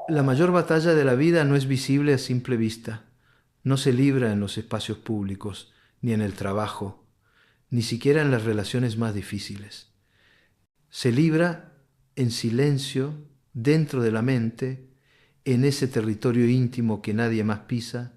La mayor batalla de la vida no es visible a simple vista, no se libra en los espacios públicos, ni en el trabajo, ni siquiera en las relaciones más difíciles. Se libra en silencio, dentro de la mente, en ese territorio íntimo que nadie más pisa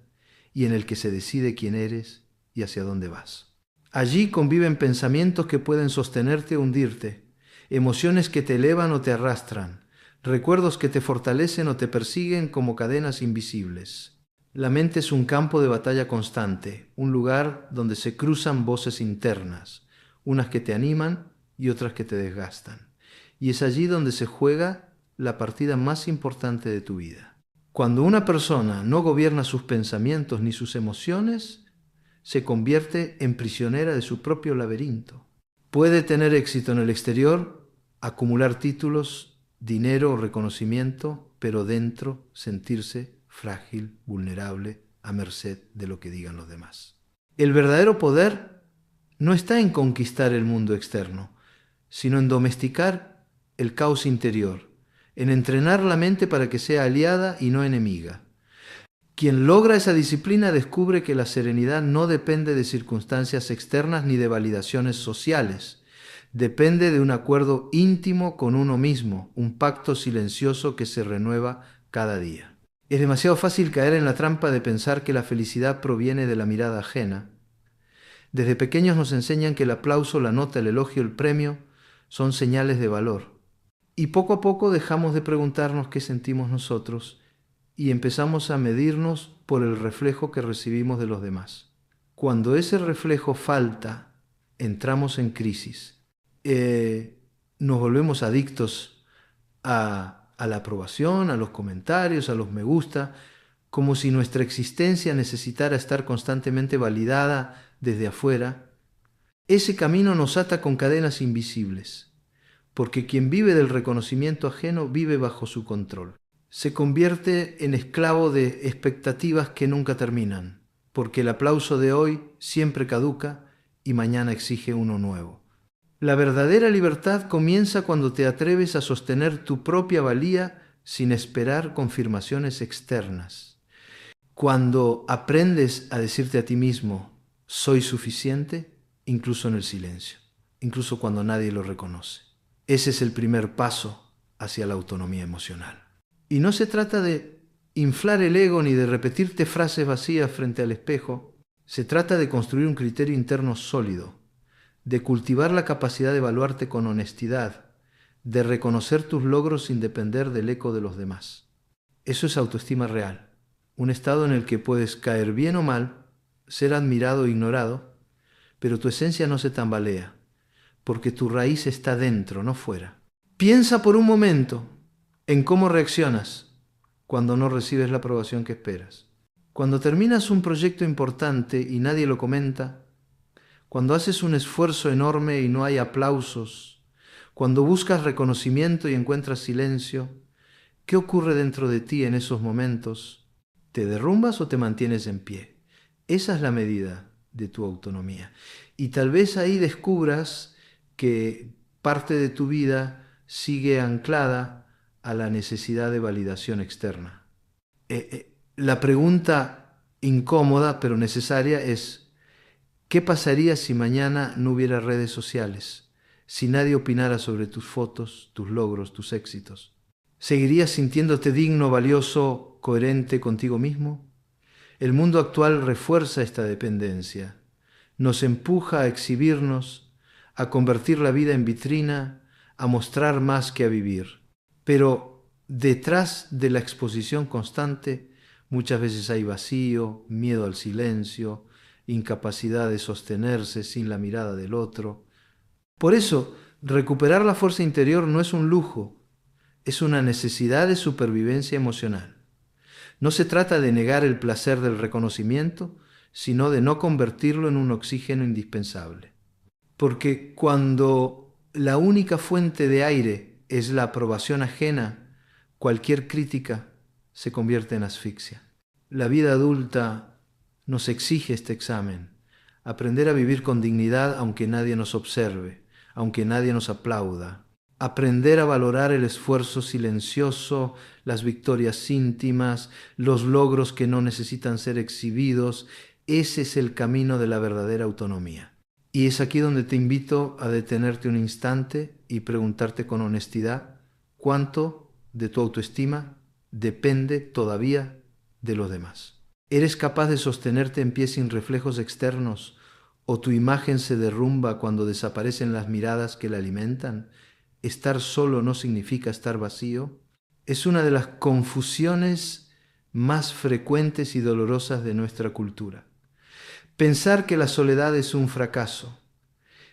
y en el que se decide quién eres y hacia dónde vas. Allí conviven pensamientos que pueden sostenerte o hundirte, emociones que te elevan o te arrastran, recuerdos que te fortalecen o te persiguen como cadenas invisibles. La mente es un campo de batalla constante, un lugar donde se cruzan voces internas, unas que te animan y otras que te desgastan. Y es allí donde se juega la partida más importante de tu vida. Cuando una persona no gobierna sus pensamientos ni sus emociones, se convierte en prisionera de su propio laberinto. Puede tener éxito en el exterior, acumular títulos, dinero o reconocimiento, pero dentro sentirse frágil, vulnerable, a merced de lo que digan los demás. El verdadero poder no está en conquistar el mundo externo, sino en domesticar el caos interior, en entrenar la mente para que sea aliada y no enemiga. Quien logra esa disciplina descubre que la serenidad no depende de circunstancias externas ni de validaciones sociales. Depende de un acuerdo íntimo con uno mismo, un pacto silencioso que se renueva cada día. Es demasiado fácil caer en la trampa de pensar que la felicidad proviene de la mirada ajena. Desde pequeños nos enseñan que el aplauso, la nota, el elogio, el premio son señales de valor. Y poco a poco dejamos de preguntarnos qué sentimos nosotros y empezamos a medirnos por el reflejo que recibimos de los demás. Cuando ese reflejo falta, entramos en crisis. Nos volvemos adictos a la aprobación, a los comentarios, a los me gusta, como si nuestra existencia necesitara estar constantemente validada desde afuera. Ese camino nos ata con cadenas invisibles, porque quien vive del reconocimiento ajeno vive bajo su control. Se convierte en esclavo de expectativas que nunca terminan, porque el aplauso de hoy siempre caduca y mañana exige uno nuevo. La verdadera libertad comienza cuando te atreves a sostener tu propia valía sin esperar confirmaciones externas. Cuando aprendes a decirte a ti mismo, soy suficiente, incluso en el silencio, incluso cuando nadie lo reconoce. Ese es el primer paso hacia la autonomía emocional. Y no se trata de inflar el ego ni de repetirte frases vacías frente al espejo. Se trata de construir un criterio interno sólido, de cultivar la capacidad de evaluarte con honestidad, de reconocer tus logros sin depender del eco de los demás. Eso es autoestima real, un estado en el que puedes caer bien o mal, ser admirado o ignorado, pero tu esencia no se tambalea, porque tu raíz está dentro, no fuera. Piensa por un momento en cómo reaccionas cuando no recibes la aprobación que esperas. Cuando terminas un proyecto importante y nadie lo comenta, cuando haces un esfuerzo enorme y no hay aplausos, cuando buscas reconocimiento y encuentras silencio, ¿qué ocurre dentro de ti en esos momentos? ¿Te derrumbas o te mantienes en pie? Esa es la medida de tu autonomía. Y tal vez ahí descubras que parte de tu vida sigue anclada a la necesidad de validación externa. La pregunta incómoda pero necesaria es, ¿qué pasaría si mañana no hubiera redes sociales? Si nadie opinara sobre tus fotos, tus logros, tus éxitos. ¿Seguirías sintiéndote digno, valioso, coherente contigo mismo? El mundo actual refuerza esta dependencia. Nos empuja a exhibirnos, a convertir la vida en vitrina, a mostrar más que a vivir. Pero detrás de la exposición constante muchas veces hay vacío, miedo al silencio, incapacidad de sostenerse sin la mirada del otro. Por eso, recuperar la fuerza interior no es un lujo, es una necesidad de supervivencia emocional. No se trata de negar el placer del reconocimiento, sino de no convertirlo en un oxígeno indispensable. Porque cuando la única fuente de aire es la aprobación ajena, cualquier crítica se convierte en asfixia. La vida adulta nos exige este examen, aprender a vivir con dignidad aunque nadie nos observe, aunque nadie nos aplauda. Aprender a valorar el esfuerzo silencioso, las victorias íntimas, los logros que no necesitan ser exhibidos, ese es el camino de la verdadera autonomía. Y es aquí donde te invito a detenerte un instante y preguntarte con honestidad cuánto de tu autoestima depende todavía de los demás. ¿Eres capaz de sostenerte en pie sin reflejos externos o tu imagen se derrumba cuando desaparecen las miradas que la alimentan? ¿Estar solo no significa estar vacío? Es una de las confusiones más frecuentes y dolorosas de nuestra cultura. Pensar que la soledad es un fracaso,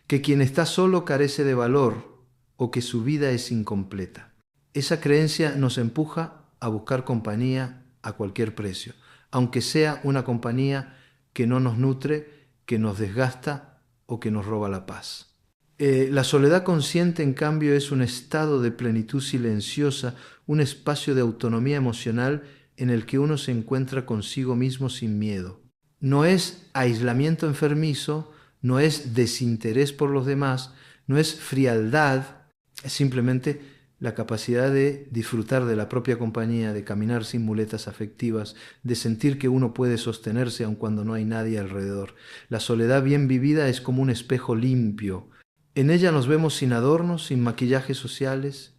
que quien está solo carece de valor o que su vida es incompleta. Esa creencia nos empuja a buscar compañía a cualquier precio, aunque sea una compañía que no nos nutre, que nos desgasta o que nos roba la paz. La soledad consciente, en cambio, es un estado de plenitud silenciosa, un espacio de autonomía emocional en el que uno se encuentra consigo mismo sin miedo. No es aislamiento enfermizo, no es desinterés por los demás, no es frialdad, es simplemente la capacidad de disfrutar de la propia compañía, de caminar sin muletas afectivas, de sentir que uno puede sostenerse aun cuando no hay nadie alrededor. La soledad bien vivida es como un espejo limpio. En ella nos vemos sin adornos, sin maquillajes sociales,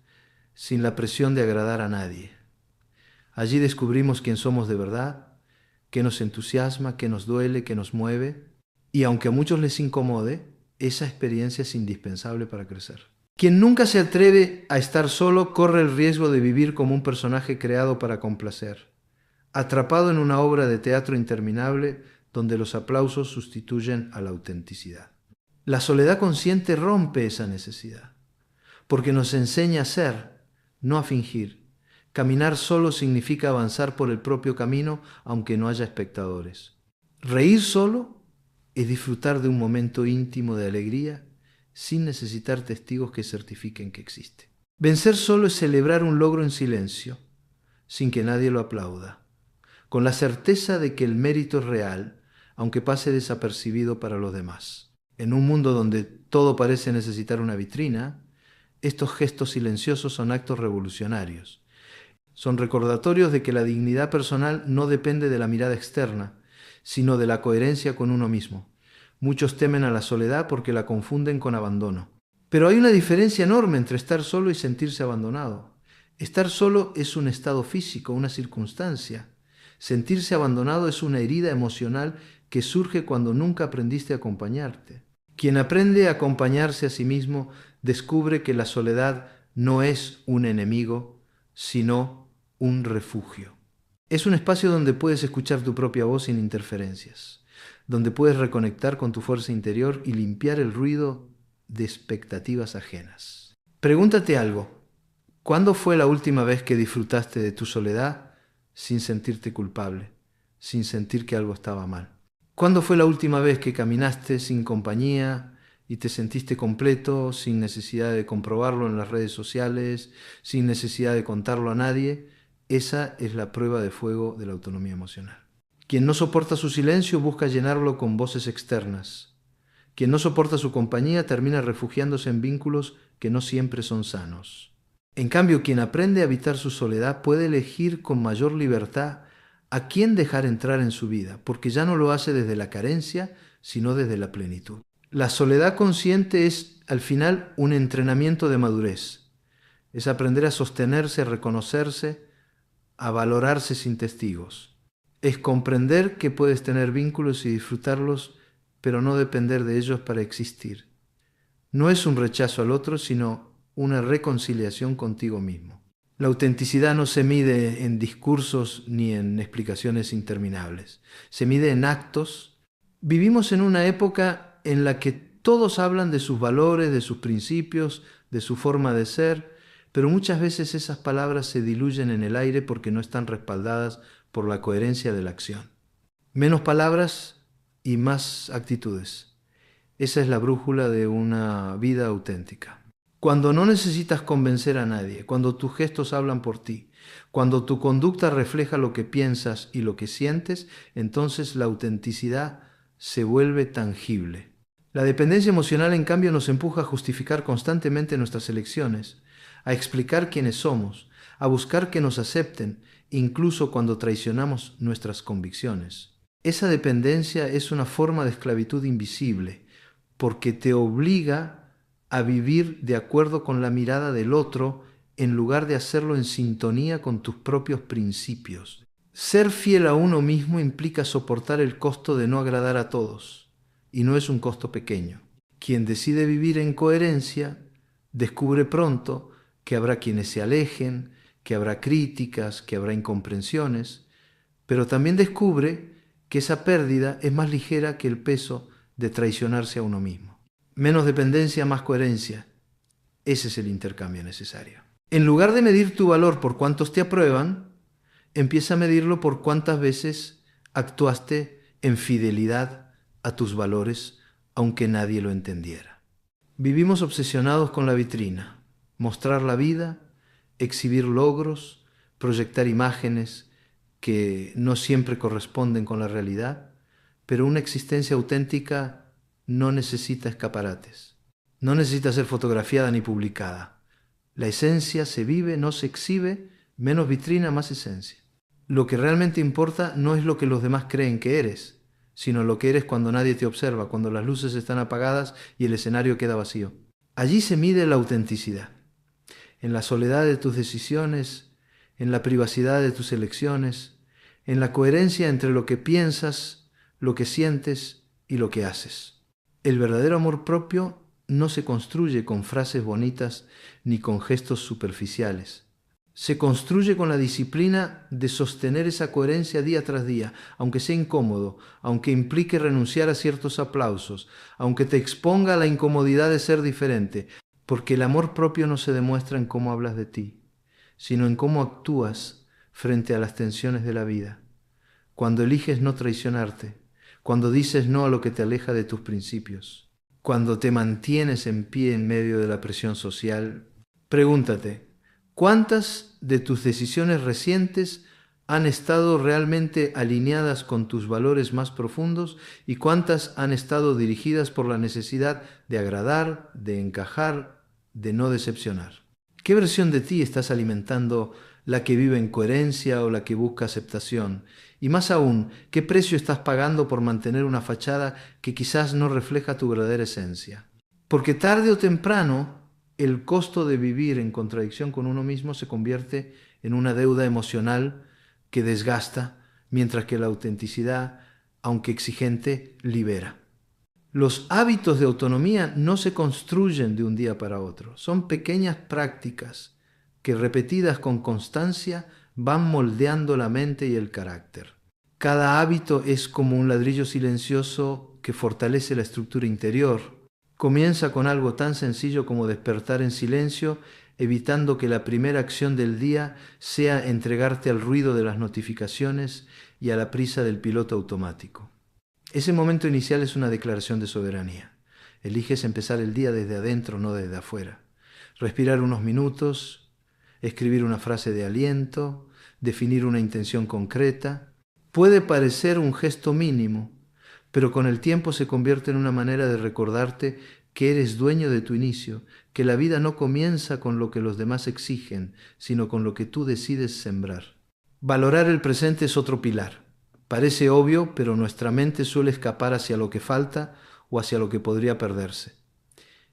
sin la presión de agradar a nadie. Allí descubrimos quién somos de verdad, qué nos entusiasma, qué nos duele, qué nos mueve. Y aunque a muchos les incomode, esa experiencia es indispensable para crecer. Quien nunca se atreve a estar solo corre el riesgo de vivir como un personaje creado para complacer, atrapado en una obra de teatro interminable donde los aplausos sustituyen a la autenticidad. La soledad consciente rompe esa necesidad, porque nos enseña a ser, no a fingir. Caminar solo significa avanzar por el propio camino, aunque no haya espectadores. Reír solo es disfrutar de un momento íntimo de alegría sin necesitar testigos que certifiquen que existe. Vencer solo es celebrar un logro en silencio, sin que nadie lo aplauda, con la certeza de que el mérito es real, aunque pase desapercibido para los demás. En un mundo donde todo parece necesitar una vitrina, estos gestos silenciosos son actos revolucionarios. Son recordatorios de que la dignidad personal no depende de la mirada externa, sino de la coherencia con uno mismo. Muchos temen a la soledad porque la confunden con abandono. Pero hay una diferencia enorme entre estar solo y sentirse abandonado. Estar solo es un estado físico, una circunstancia. Sentirse abandonado es una herida emocional que surge cuando nunca aprendiste a acompañarte. Quien aprende a acompañarse a sí mismo descubre que la soledad no es un enemigo, sino un refugio. Es un espacio donde puedes escuchar tu propia voz sin interferencias, donde puedes reconectar con tu fuerza interior y limpiar el ruido de expectativas ajenas. Pregúntate algo. ¿Cuándo fue la última vez que disfrutaste de tu soledad sin sentirte culpable, sin sentir que algo estaba mal? ¿Cuándo fue la última vez que caminaste sin compañía y te sentiste completo, sin necesidad de comprobarlo en las redes sociales, sin necesidad de contarlo a nadie? Esa es la prueba de fuego de la autonomía emocional. Quien no soporta su silencio busca llenarlo con voces externas. Quien no soporta su compañía termina refugiándose en vínculos que no siempre son sanos. En cambio, quien aprende a evitar su soledad puede elegir con mayor libertad a quién dejar entrar en su vida, porque ya no lo hace desde la carencia, sino desde la plenitud. La soledad consciente es, al final, un entrenamiento de madurez. Es aprender a sostenerse, a reconocerse, a valorarse sin testigos. Es comprender que puedes tener vínculos y disfrutarlos, pero no depender de ellos para existir. No es un rechazo al otro, sino una reconciliación contigo mismo. La autenticidad no se mide en discursos ni en explicaciones interminables. Se mide en actos. Vivimos en una época en la que todos hablan de sus valores, de sus principios, de su forma de ser, pero muchas veces esas palabras se diluyen en el aire porque no están respaldadas por la coherencia de la acción. Menos palabras y más actitudes. Esa es la brújula de una vida auténtica. Cuando no necesitas convencer a nadie, cuando tus gestos hablan por ti, cuando tu conducta refleja lo que piensas y lo que sientes, entonces la autenticidad se vuelve tangible. La dependencia emocional, en cambio, nos empuja a justificar constantemente nuestras elecciones, a explicar quiénes somos, a buscar que nos acepten, incluso cuando traicionamos nuestras convicciones. Esa dependencia es una forma de esclavitud invisible, porque te obliga a vivir de acuerdo con la mirada del otro en lugar de hacerlo en sintonía con tus propios principios. Ser fiel a uno mismo implica soportar el costo de no agradar a todos, y no es un costo pequeño. Quien decide vivir en coherencia descubre pronto que habrá quienes se alejen, que habrá críticas, que habrá incomprensiones, pero también descubre que esa pérdida es más ligera que el peso de traicionarse a uno mismo. Menos dependencia, más coherencia. Ese es el intercambio necesario. En lugar de medir tu valor por cuántos te aprueban, empieza a medirlo por cuántas veces actuaste en fidelidad a tus valores, aunque nadie lo entendiera. Vivimos obsesionados con la vitrina, mostrar la vida, exhibir logros, proyectar imágenes que no siempre corresponden con la realidad, pero una existencia auténtica no necesita escaparates, no necesita ser fotografiada ni publicada. La esencia se vive, no se exhibe, menos vitrina, más esencia. Lo que realmente importa no es lo que los demás creen que eres, sino lo que eres cuando nadie te observa, cuando las luces están apagadas y el escenario queda vacío. Allí se mide la autenticidad, en la soledad de tus decisiones, en la privacidad de tus elecciones, en la coherencia entre lo que piensas, lo que sientes y lo que haces. El verdadero amor propio no se construye con frases bonitas ni con gestos superficiales. Se construye con la disciplina de sostener esa coherencia día tras día, aunque sea incómodo, aunque implique renunciar a ciertos aplausos, aunque te exponga a la incomodidad de ser diferente, porque el amor propio no se demuestra en cómo hablas de ti, sino en cómo actúas frente a las tensiones de la vida. Cuando eliges no traicionarte, cuando dices no a lo que te aleja de tus principios, cuando te mantienes en pie en medio de la presión social, pregúntate, ¿cuántas de tus decisiones recientes han estado realmente alineadas con tus valores más profundos y cuántas han estado dirigidas por la necesidad de agradar, de encajar, de no decepcionar? ¿Qué versión de ti estás alimentando, la que vive en coherencia o la que busca aceptación? Y más aún, ¿qué precio estás pagando por mantener una fachada que quizás no refleja tu verdadera esencia? Porque tarde o temprano, el costo de vivir en contradicción con uno mismo se convierte en una deuda emocional que desgasta, mientras que la autenticidad, aunque exigente, libera. Los hábitos de autonomía no se construyen de un día para otro, son pequeñas prácticas que repetidas con constancia van moldeando la mente y el carácter. Cada hábito es como un ladrillo silencioso que fortalece la estructura interior. Comienza con algo tan sencillo como despertar en silencio, evitando que la primera acción del día sea entregarte al ruido de las notificaciones y a la prisa del piloto automático. Ese momento inicial es una declaración de soberanía. Eliges empezar el día desde adentro, no desde afuera. Respirar unos minutos, escribir una frase de aliento, definir una intención concreta. Puede parecer un gesto mínimo, pero con el tiempo se convierte en una manera de recordarte que eres dueño de tu inicio, que la vida no comienza con lo que los demás exigen, sino con lo que tú decides sembrar. Valorar el presente es otro pilar. Parece obvio, pero nuestra mente suele escapar hacia lo que falta o hacia lo que podría perderse.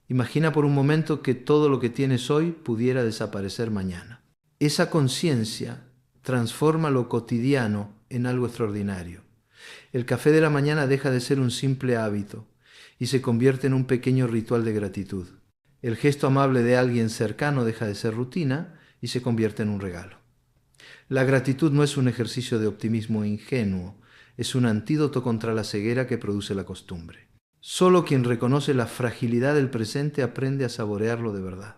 Imagina por un momento que todo lo que tienes hoy pudiera desaparecer mañana. Esa conciencia transforma lo cotidiano en algo extraordinario. El café de la mañana deja de ser un simple hábito y se convierte en un pequeño ritual de gratitud. El gesto amable de alguien cercano deja de ser rutina y se convierte en un regalo. La gratitud no es un ejercicio de optimismo ingenuo, es un antídoto contra la ceguera que produce la costumbre. Solo quien reconoce la fragilidad del presente aprende a saborearlo de verdad.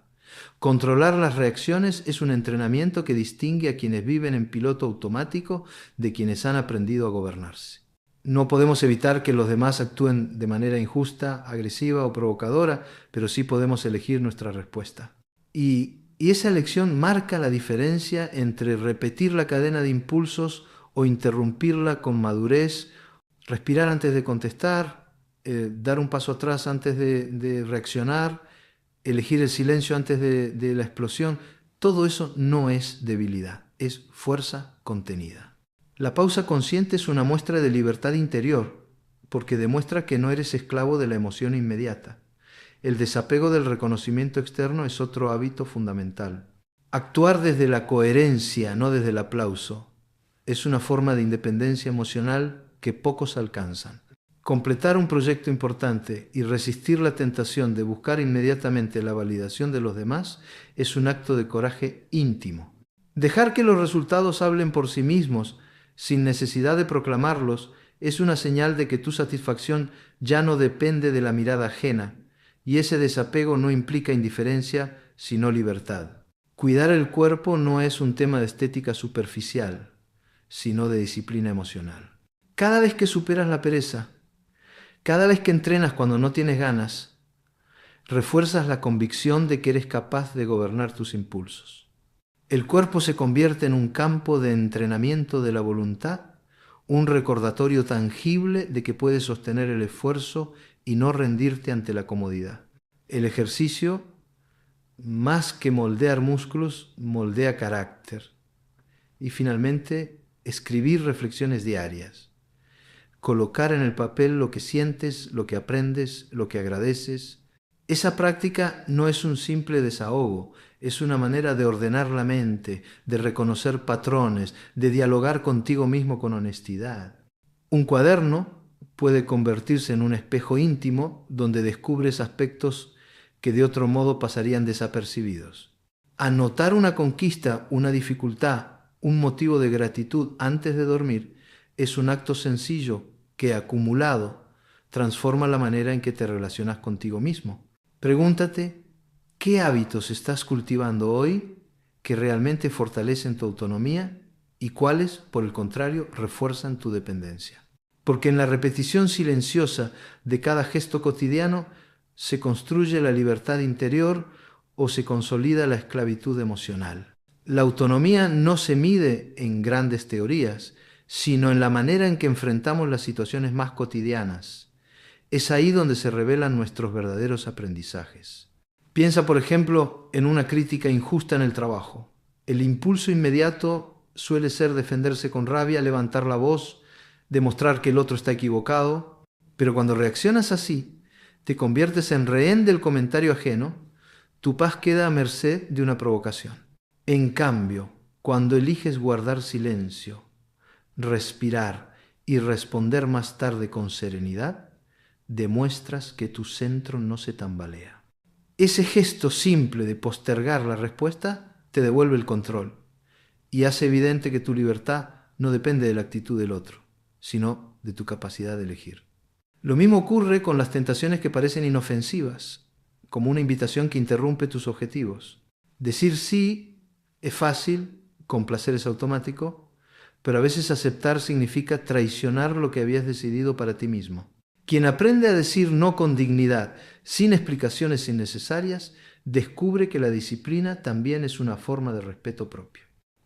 Controlar las reacciones es un entrenamiento que distingue a quienes viven en piloto automático de quienes han aprendido a gobernarse. No podemos evitar que los demás actúen de manera injusta, agresiva o provocadora, pero sí podemos elegir nuestra respuesta. Y esa elección marca la diferencia entre repetir la cadena de impulsos o interrumpirla con madurez, respirar antes de contestar, dar un paso atrás antes de reaccionar, elegir el silencio antes de la explosión, todo eso no es debilidad, es fuerza contenida. La pausa consciente es una muestra de libertad interior, porque demuestra que no eres esclavo de la emoción inmediata. El desapego del reconocimiento externo es otro hábito fundamental. Actuar desde la coherencia, no desde el aplauso, es una forma de independencia emocional que pocos alcanzan. Completar un proyecto importante y resistir la tentación de buscar inmediatamente la validación de los demás es un acto de coraje íntimo. Dejar que los resultados hablen por sí mismos, sin necesidad de proclamarlos, es una señal de que tu satisfacción ya no depende de la mirada ajena, y ese desapego no implica indiferencia, sino libertad. Cuidar el cuerpo no es un tema de estética superficial, sino de disciplina emocional. Cada vez que superas la pereza, cada vez que entrenas cuando no tienes ganas, refuerzas la convicción de que eres capaz de gobernar tus impulsos. El cuerpo se convierte en un campo de entrenamiento de la voluntad, un recordatorio tangible de que puedes sostener el esfuerzo y no rendirte ante la comodidad. El ejercicio, más que moldear músculos, moldea carácter. Y finalmente, escribir reflexiones diarias. Colocar en el papel lo que sientes, lo que aprendes, lo que agradeces. Esa práctica no es un simple desahogo, es una manera de ordenar la mente, de reconocer patrones, de dialogar contigo mismo con honestidad. Un cuaderno puede convertirse en un espejo íntimo donde descubres aspectos que de otro modo pasarían desapercibidos. Anotar una conquista, una dificultad, un motivo de gratitud antes de dormir es un acto sencillo que, acumulado, transforma la manera en que te relacionas contigo mismo. Pregúntate, ¿qué hábitos estás cultivando hoy que realmente fortalecen tu autonomía y cuáles, por el contrario, refuerzan tu dependencia? Porque en la repetición silenciosa de cada gesto cotidiano se construye la libertad interior o se consolida la esclavitud emocional. La autonomía no se mide en grandes teorías, sino en la manera en que enfrentamos las situaciones más cotidianas. Es ahí donde se revelan nuestros verdaderos aprendizajes. Piensa, por ejemplo, en una crítica injusta en el trabajo. El impulso inmediato suele ser defenderse con rabia, levantar la voz, demostrar que el otro está equivocado, pero cuando reaccionas así, te conviertes en rehén del comentario ajeno, tu paz queda a merced de una provocación. En cambio, cuando eliges guardar silencio, respirar y responder más tarde con serenidad, demuestras que tu centro no se tambalea. Ese gesto simple de postergar la respuesta te devuelve el control y hace evidente que tu libertad no depende de la actitud del otro, sino de tu capacidad de elegir. Lo mismo ocurre con las tentaciones que parecen inofensivas, como una invitación que interrumpe tus objetivos. Decir sí es fácil, complacer es automático, pero a veces aceptar significa traicionar lo que habías decidido para ti mismo. Quien aprende a decir no con dignidad, sin explicaciones innecesarias, descubre que la disciplina también es una forma de respeto propio.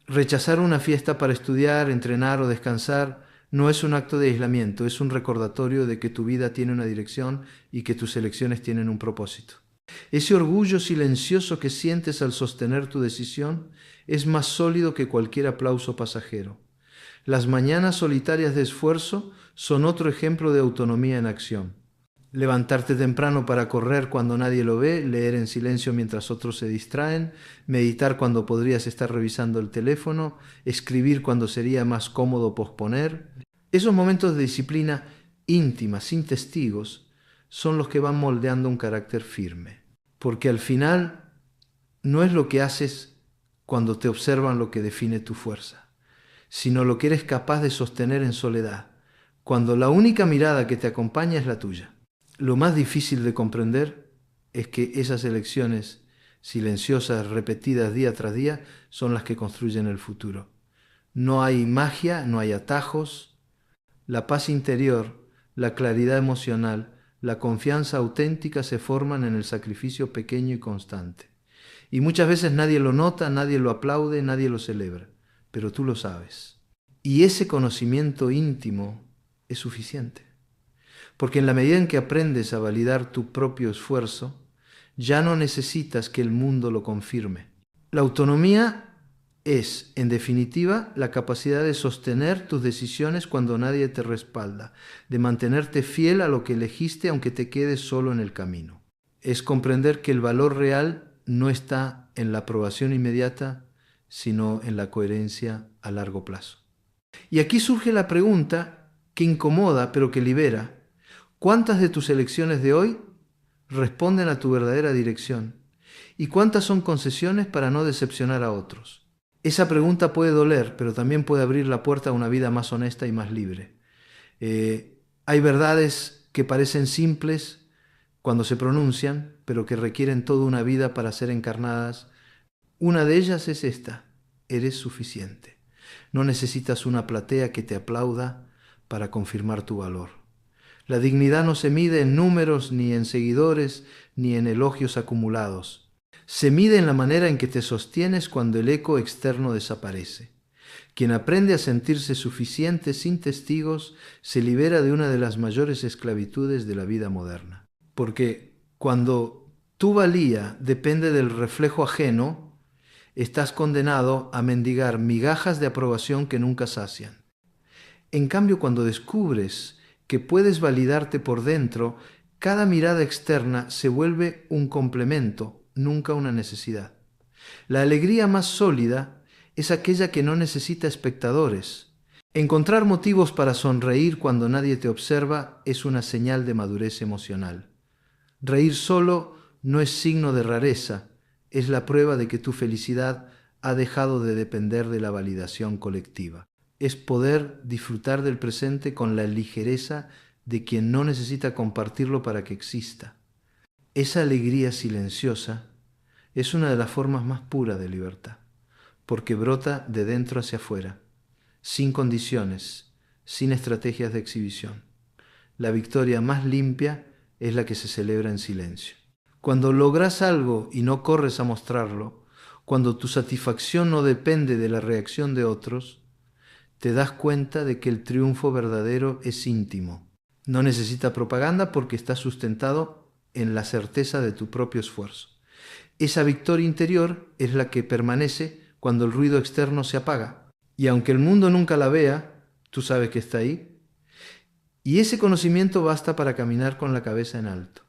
Rechazar una fiesta para estudiar, entrenar o descansar no es un acto de aislamiento, es un recordatorio de que tu vida tiene una dirección y que tus elecciones tienen un propósito. Ese orgullo silencioso que sientes al sostener tu decisión es más sólido que cualquier aplauso pasajero. Las mañanas solitarias de esfuerzo son otro ejemplo de autonomía en acción. Levantarte temprano para correr cuando nadie lo ve, leer en silencio mientras otros se distraen, meditar cuando podrías estar revisando el teléfono, escribir cuando sería más cómodo posponer. Esos momentos de disciplina íntima, sin testigos, son los que van moldeando un carácter firme. Porque al final no es lo que haces cuando te observan lo que define tu fuerza, sino lo que eres capaz de sostener en soledad, cuando la única mirada que te acompaña es la tuya. Lo más difícil de comprender es que esas elecciones silenciosas, repetidas día tras día, son las que construyen el futuro. No hay magia, no hay atajos. La paz interior, la claridad emocional, la confianza auténtica se forman en el sacrificio pequeño y constante. Y muchas veces nadie lo nota, nadie lo aplaude, nadie lo celebra, pero tú lo sabes. Y ese conocimiento íntimo es suficiente. Porque en la medida en que aprendes a validar tu propio esfuerzo, ya no necesitas que el mundo lo confirme. La autonomía es, en definitiva, la capacidad de sostener tus decisiones cuando nadie te respalda, de mantenerte fiel a lo que elegiste aunque te quedes solo en el camino. Es comprender que el valor real no está en la aprobación inmediata, sino en la coherencia a largo plazo. Y aquí surge la pregunta que incomoda pero que libera. ¿Cuántas de tus elecciones de hoy responden a tu verdadera dirección? ¿Y cuántas son concesiones para no decepcionar a otros? Esa pregunta puede doler, pero también puede abrir la puerta a una vida más honesta y más libre. Hay verdades que parecen simples cuando se pronuncian, pero que requieren toda una vida para ser encarnadas. Una de ellas es esta: eres suficiente. No necesitas una platea que te aplauda para confirmar tu valor. La dignidad no se mide en números, ni en seguidores, ni en elogios acumulados. Se mide en la manera en que te sostienes cuando el eco externo desaparece. Quien aprende a sentirse suficiente sin testigos se libera de una de las mayores esclavitudes de la vida moderna. Porque cuando tu valía depende del reflejo ajeno, estás condenado a mendigar migajas de aprobación que nunca sacian. En cambio, cuando descubres que puedes validarte por dentro, cada mirada externa se vuelve un complemento, nunca una necesidad. La alegría más sólida es aquella que no necesita espectadores. Encontrar motivos para sonreír cuando nadie te observa es una señal de madurez emocional. Reír solo no es signo de rareza, es la prueba de que tu felicidad ha dejado de depender de la validación colectiva. Es poder disfrutar del presente con la ligereza de quien no necesita compartirlo para que exista. Esa alegría silenciosa es una de las formas más puras de libertad, porque brota de dentro hacia afuera, sin condiciones, sin estrategias de exhibición. La victoria más limpia es la que se celebra en silencio. Cuando logras algo y no corres a mostrarlo, cuando tu satisfacción no depende de la reacción de otros, te das cuenta de que el triunfo verdadero es íntimo. No necesita propaganda porque está sustentado en la certeza de tu propio esfuerzo. Esa victoria interior es la que permanece cuando el ruido externo se apaga. Y aunque el mundo nunca la vea, tú sabes que está ahí. Y ese conocimiento basta para caminar con la cabeza en alto.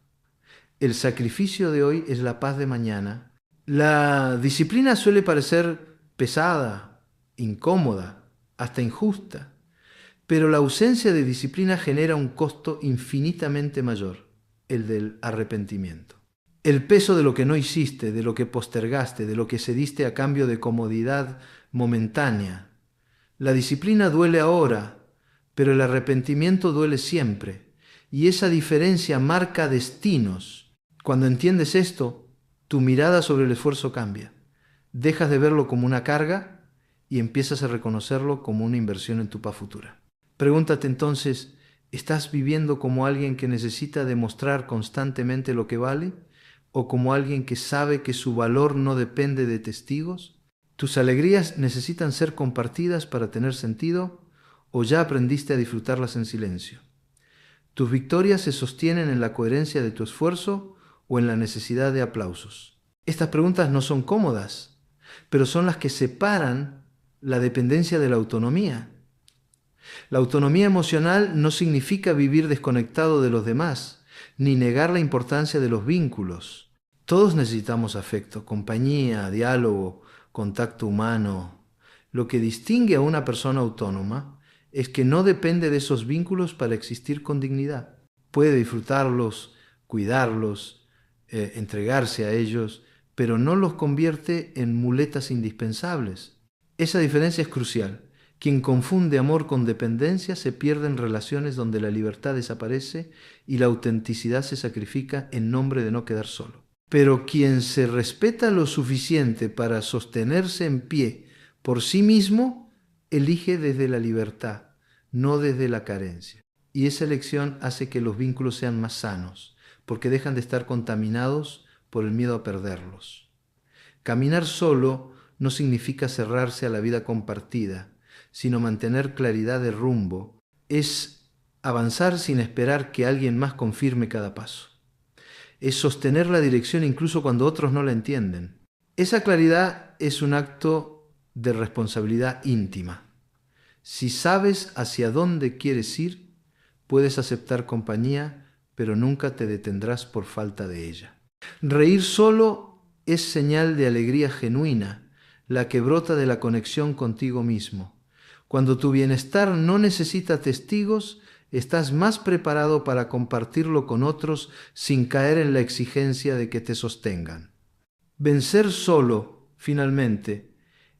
El sacrificio de hoy es la paz de mañana. La disciplina suele parecer pesada, incómoda, hasta injusta, pero la ausencia de disciplina genera un costo infinitamente mayor, el del arrepentimiento. El peso de lo que no hiciste, de lo que postergaste, de lo que cediste a cambio de comodidad momentánea. La disciplina duele ahora, pero el arrepentimiento duele siempre, y esa diferencia marca destinos. Cuando entiendes esto, tu mirada sobre el esfuerzo cambia. Dejas de verlo como una carga y empiezas a reconocerlo como una inversión en tu paz futura. Pregúntate entonces, ¿estás viviendo como alguien que necesita demostrar constantemente lo que vale? ¿O como alguien que sabe que su valor no depende de testigos? ¿Tus alegrías necesitan ser compartidas para tener sentido? ¿O ya aprendiste a disfrutarlas en silencio? ¿Tus victorias se sostienen en la coherencia de tu esfuerzo o en la necesidad de aplausos? Estas preguntas no son cómodas, pero son las que separan la dependencia de la autonomía. La autonomía emocional no significa vivir desconectado de los demás, ni negar la importancia de los vínculos. Todos necesitamos afecto, compañía, diálogo, contacto humano. Lo que distingue a una persona autónoma es que no depende de esos vínculos para existir con dignidad. Puede disfrutarlos, cuidarlos, entregarse a ellos, pero no los convierte en muletas indispensables. Esa diferencia es crucial. Quien confunde amor con dependencia se pierde en relaciones donde la libertad desaparece y la autenticidad se sacrifica en nombre de no quedar solo. Pero quien se respeta lo suficiente para sostenerse en pie por sí mismo, elige desde la libertad, no desde la carencia. Y esa elección hace que los vínculos sean más sanos, porque dejan de estar contaminados por el miedo a perderlos. Caminar solo no significa cerrarse a la vida compartida, sino mantener claridad de rumbo. Es avanzar sin esperar que alguien más confirme cada paso. Es sostener la dirección incluso cuando otros no la entienden. Esa claridad es un acto de responsabilidad íntima. Si sabes hacia dónde quieres ir, puedes aceptar compañía, pero nunca te detendrás por falta de ella. Reír solo es señal de alegría genuina, la que brota de la conexión contigo mismo. Cuando tu bienestar no necesita testigos, estás más preparado para compartirlo con otros sin caer en la exigencia de que te sostengan. Vencer solo, finalmente,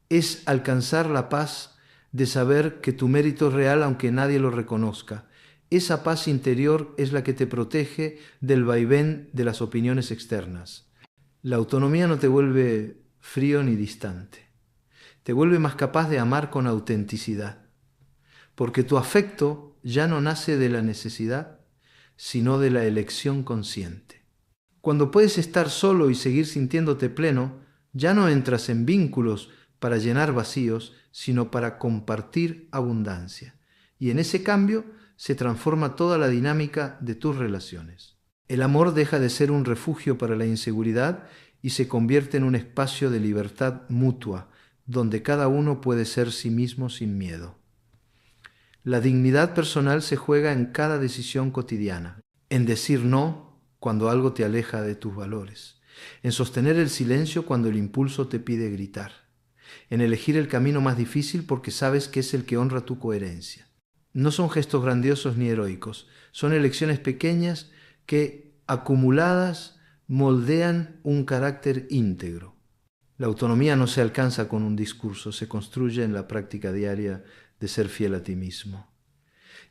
es alcanzar la paz de saber que tu mérito es real aunque nadie lo reconozca. Esa paz interior es la que te protege del vaivén de las opiniones externas. La autonomía no te vuelve frío ni distante. Te vuelve más capaz de amar con autenticidad, porque tu afecto ya no nace de la necesidad, sino de la elección consciente. Cuando puedes estar solo y seguir sintiéndote pleno, ya no entras en vínculos para llenar vacíos, sino para compartir abundancia. Y en ese cambio se transforma toda la dinámica de tus relaciones. El amor deja de ser un refugio para la inseguridad y se convierte en un espacio de libertad mutua, donde cada uno puede ser sí mismo sin miedo. La dignidad personal se juega en cada decisión cotidiana, en decir no cuando algo te aleja de tus valores, en sostener el silencio cuando el impulso te pide gritar, en elegir el camino más difícil porque sabes que es el que honra tu coherencia. No son gestos grandiosos ni heroicos, son elecciones pequeñas que, acumuladas, moldean un carácter íntegro. La autonomía no se alcanza con un discurso, se construye en la práctica diaria de ser fiel a ti mismo.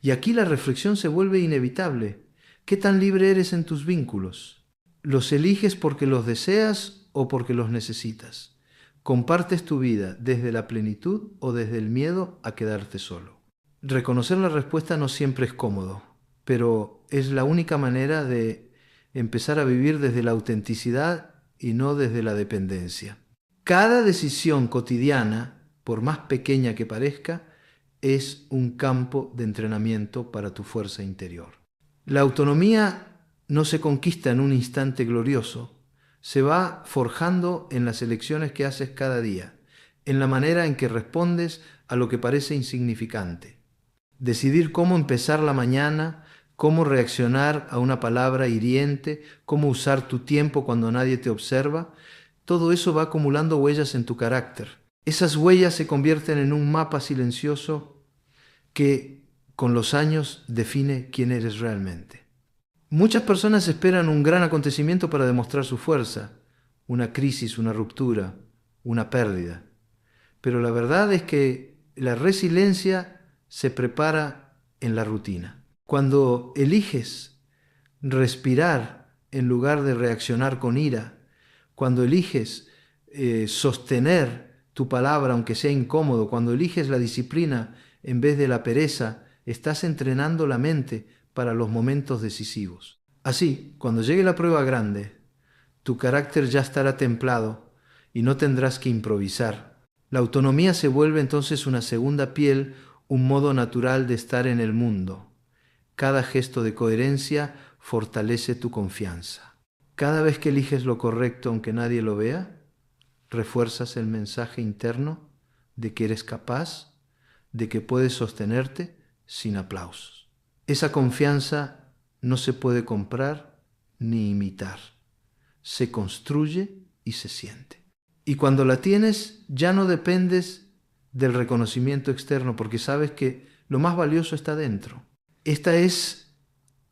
Y aquí la reflexión se vuelve inevitable. ¿Qué tan libre eres en tus vínculos? ¿Los eliges porque los deseas o porque los necesitas? ¿Compartes tu vida desde la plenitud o desde el miedo a quedarte solo? Reconocer la respuesta no siempre es cómodo, pero es la única manera de empezar a vivir desde la autenticidad y no desde la dependencia. Cada decisión cotidiana, por más pequeña que parezca, es un campo de entrenamiento para tu fuerza interior. La autonomía no se conquista en un instante glorioso, se va forjando en las elecciones que haces cada día, en la manera en que respondes a lo que parece insignificante. Decidir cómo empezar la mañana, cómo reaccionar a una palabra hiriente, cómo usar tu tiempo cuando nadie te observa, todo eso va acumulando huellas en tu carácter. Esas huellas se convierten en un mapa silencioso que con los años define quién eres realmente. Muchas personas esperan un gran acontecimiento para demostrar su fuerza, una crisis, una ruptura, una pérdida. Pero la verdad es que la resiliencia se prepara en la rutina. Cuando eliges respirar en lugar de reaccionar con ira, cuando eliges sostener tu palabra aunque sea incómodo, cuando eliges la disciplina en vez de la pereza, estás entrenando la mente para los momentos decisivos. Así, cuando llegue la prueba grande, tu carácter ya estará templado y no tendrás que improvisar. La autonomía se vuelve entonces una segunda piel, un modo natural de estar en el mundo. Cada gesto de coherencia fortalece tu confianza. Cada vez que eliges lo correcto aunque nadie lo vea, refuerzas el mensaje interno de que eres capaz, de que puedes sostenerte sin aplausos. Esa confianza no se puede comprar ni imitar. Se construye y se siente. Y cuando la tienes, ya no dependes del reconocimiento externo porque sabes que lo más valioso está dentro. Esta es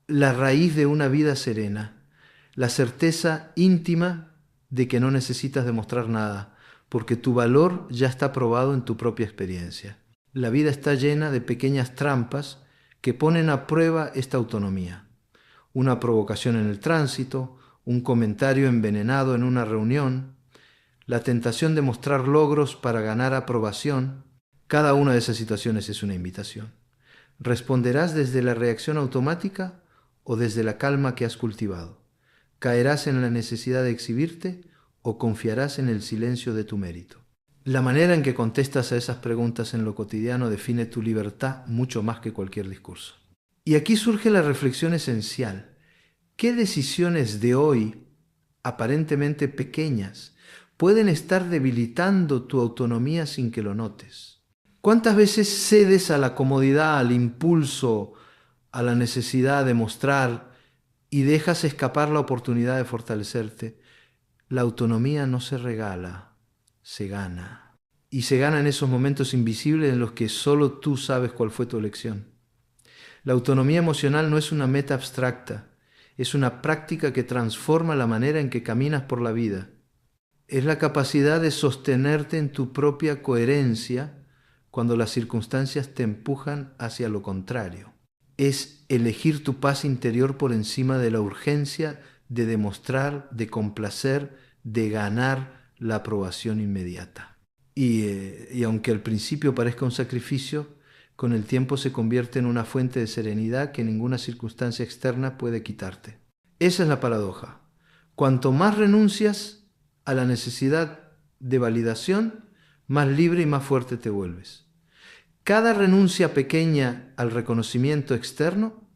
la raíz de una vida serena, la certeza íntima de que no necesitas demostrar nada, porque tu valor ya está probado en tu propia experiencia. La vida está llena de pequeñas trampas que ponen a prueba esta autonomía. Una provocación en el tránsito, un comentario envenenado en una reunión, la tentación de mostrar logros para ganar aprobación. Cada una de esas situaciones es una invitación. ¿Responderás desde la reacción automática o desde la calma que has cultivado? ¿Caerás en la necesidad de exhibirte o confiarás en el silencio de tu mérito? La manera en que contestas a esas preguntas en lo cotidiano define tu libertad mucho más que cualquier discurso. Y aquí surge la reflexión esencial. ¿Qué decisiones de hoy, aparentemente pequeñas, pueden estar debilitando tu autonomía sin que lo notes? ¿Cuántas veces cedes a la comodidad, al impulso, a la necesidad de mostrar y dejas escapar la oportunidad de fortalecerte? La autonomía no se regala, se gana. Y se gana en esos momentos invisibles en los que solo tú sabes cuál fue tu elección. La autonomía emocional no es una meta abstracta, es una práctica que transforma la manera en que caminas por la vida. Es la capacidad de sostenerte en tu propia coherencia cuando las circunstancias te empujan hacia lo contrario. Es elegir tu paz interior por encima de la urgencia de demostrar, de complacer, de ganar la aprobación inmediata. Y aunque al principio parezca un sacrificio, con el tiempo se convierte en una fuente de serenidad que ninguna circunstancia externa puede quitarte. Esa es la paradoja. Cuanto más renuncias a la necesidad de validación, más libre y más fuerte te vuelves. Cada renuncia pequeña al reconocimiento externo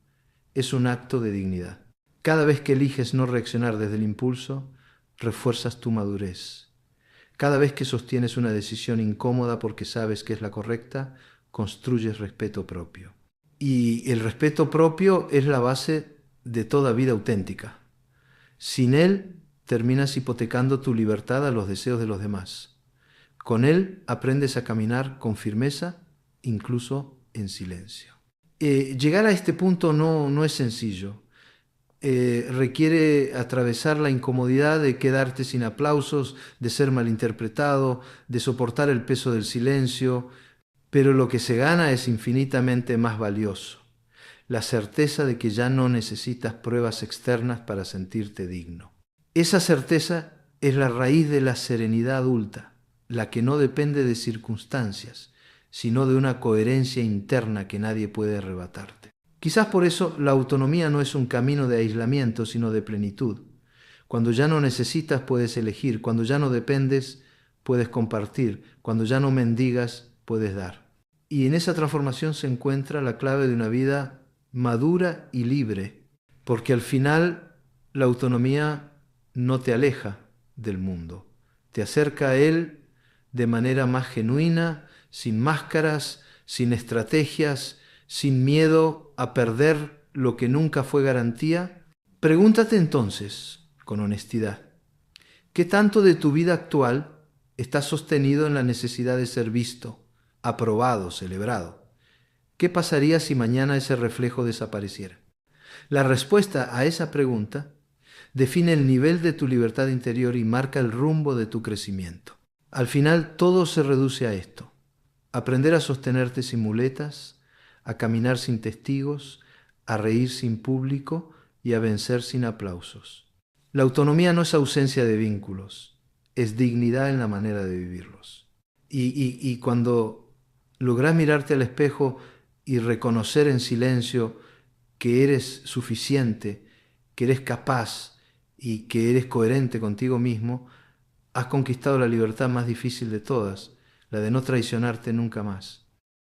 es un acto de dignidad. Cada vez que eliges no reaccionar desde el impulso, refuerzas tu madurez. Cada vez que sostienes una decisión incómoda porque sabes que es la correcta, construyes respeto propio. Y el respeto propio es la base de toda vida auténtica. Sin él, terminas hipotecando tu libertad a los deseos de los demás. Con él aprendes a caminar con firmeza, incluso en silencio. Llegar a este punto no es sencillo. Requiere atravesar la incomodidad de quedarte sin aplausos, de ser malinterpretado, de soportar el peso del silencio, pero lo que se gana es infinitamente más valioso: la certeza de que ya no necesitas pruebas externas para sentirte digno. Esa certeza es la raíz de la serenidad adulta, la que no depende de circunstancias, sino de una coherencia interna que nadie puede arrebatarte. Quizás por eso la autonomía no es un camino de aislamiento, sino de plenitud. Cuando ya no necesitas, puedes elegir. Cuando ya no dependes, puedes compartir. Cuando ya no mendigas, puedes dar. Y en esa transformación se encuentra la clave de una vida madura y libre, porque al final la autonomía no te aleja del mundo, te acerca a él de manera más genuina, sin máscaras, sin estrategias, sin miedo a perder lo que nunca fue garantía. Pregúntate entonces, con honestidad, ¿qué tanto de tu vida actual está sostenido en la necesidad de ser visto, aprobado, celebrado? ¿Qué pasaría si mañana ese reflejo desapareciera? La respuesta a esa pregunta define el nivel de tu libertad interior y marca el rumbo de tu crecimiento. Al final todo se reduce a esto: aprender a sostenerte sin muletas, a caminar sin testigos, a reír sin público y a vencer sin aplausos. La autonomía no es ausencia de vínculos, es dignidad en la manera de vivirlos. Y cuando logras mirarte al espejo y reconocer en silencio que eres suficiente, que eres capaz y que eres coherente contigo mismo, has conquistado la libertad más difícil de todas, la de no traicionarte nunca más.